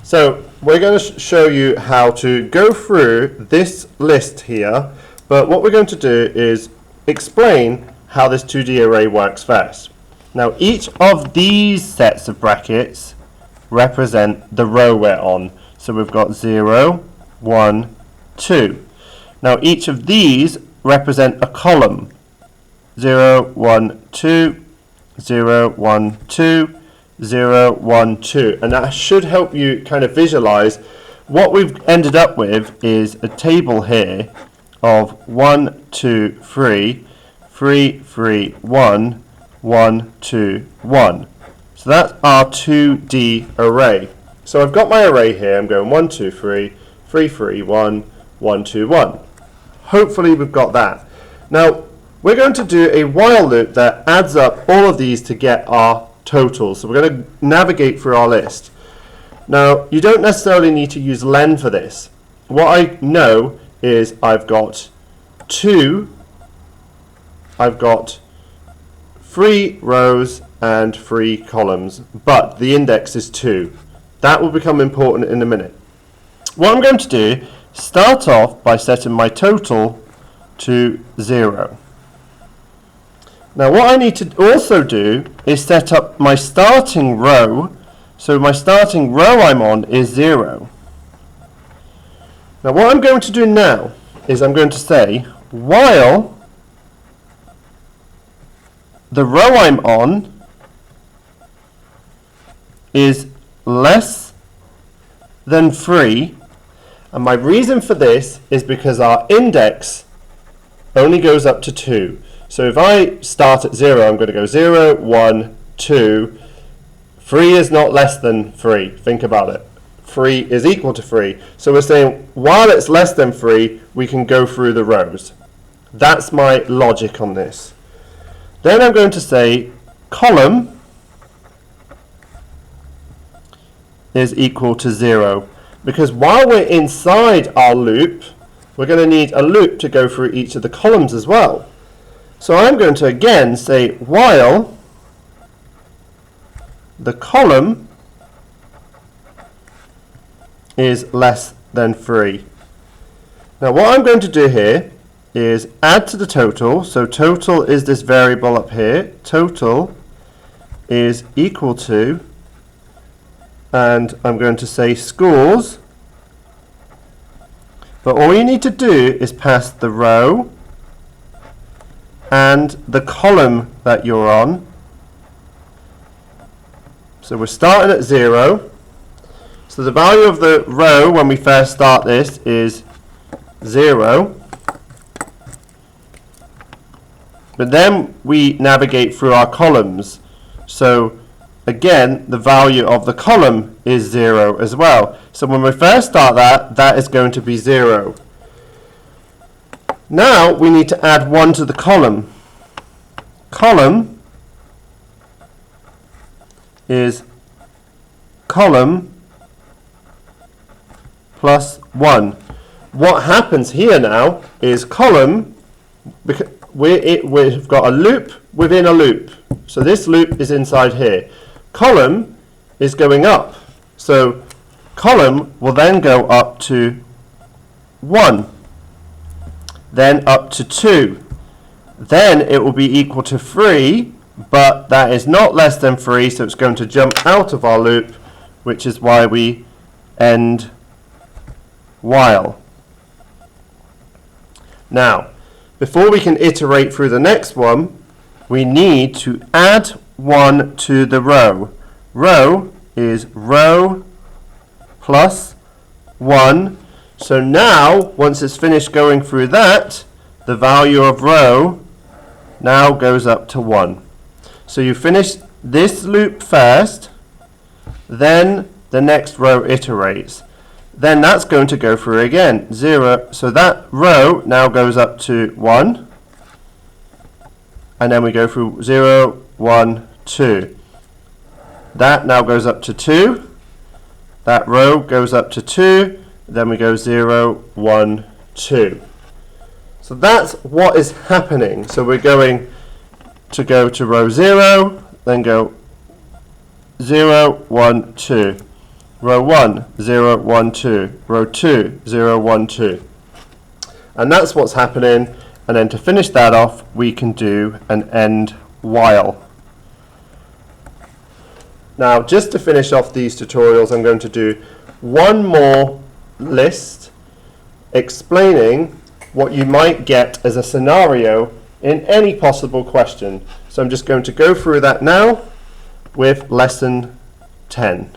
So we're going to show you how to go through this list here, but what we're going to do is explain how this 2D array works first. Now each of these sets of brackets represent the row we're on. So we've got 0, 1, 2. Now each of these represent a column. 0, 1, 2, 0, 1, 2, 0, 1, 2. And that should help you kind of visualize what we've ended up with is a table here of 1, 2, 3, 3, 3, 1, 1, 2, 1. So that's our 2D array. So I've got my array here. I'm going 1, 2, 3, 3, 3, 1, 1, 2, 1. Hopefully we've got that. Now we're going to do a while loop that adds up all of these to get our total. So we're going to navigate through our list. Now you don't necessarily need to use len for this. What I know is I've got 3 rows and 3 columns, but the index is 2. That will become important in a minute. What I'm going to do, start off by setting my total to 0. Now what I need to also do is set up my starting row. So my starting row I'm on is 0. Now what I'm going to do now is I'm going to say while the row I'm on is less than 3, and my reason for this is because our index only goes up to 2. So if I start at 0, I'm going to go 0, 1, 2. 3 is not less than 3. Think about it. 3 is equal to 3. So we're saying while it's less than 3, we can go through the rows. That's my logic on this. Then I'm going to say column is equal to 0. Because while we're inside our loop, we're going to need a loop to go through each of the columns as well. So I'm going to again say while the column is less than 3. Now what I'm going to do here is add to the total. So total is this variable up here. Total is equal to, and I'm going to say scores. But all you need to do is pass the row and the column that you're on. So we're starting at 0. So the value of the row when we first start this is 0. But then we navigate through our columns. So again, the value of the column is 0 as well. So when we first start that, that is going to be 0. Now we need to add 1 to the column. Column is column plus 1. What happens here now is column, because we've got a loop within a loop. So this loop is inside here. Column is going up. So column will then go up to 1. Then up to 2. Then it will be equal to 3, but that is not less than 3, so it's going to jump out of our loop, which is why we end while. Now, before we can iterate through the next one, we need to add 1 to the row. Row is row plus 1. So now, once it's finished going through that, the value of row now goes up to 1. So you finish this loop first, then the next row iterates. Then that's going to go through again, 0. So that row now goes up to 1. And then we go through 0, 1, 2. That now goes up to 2. That row goes up to 2. Then we go 0, 1, 2. So that's what is happening. So we're going to go to row 0, then go 0, 1, 2. row 1, 0, 1, 2, row 2, 0, 1, 2. And that's what's happening. And then to finish that off, we can do an end while. Now, just to finish off these tutorials, I'm going to do one more list explaining what you might get as a scenario in any possible question. So I'm just going to go through that now with lesson 10.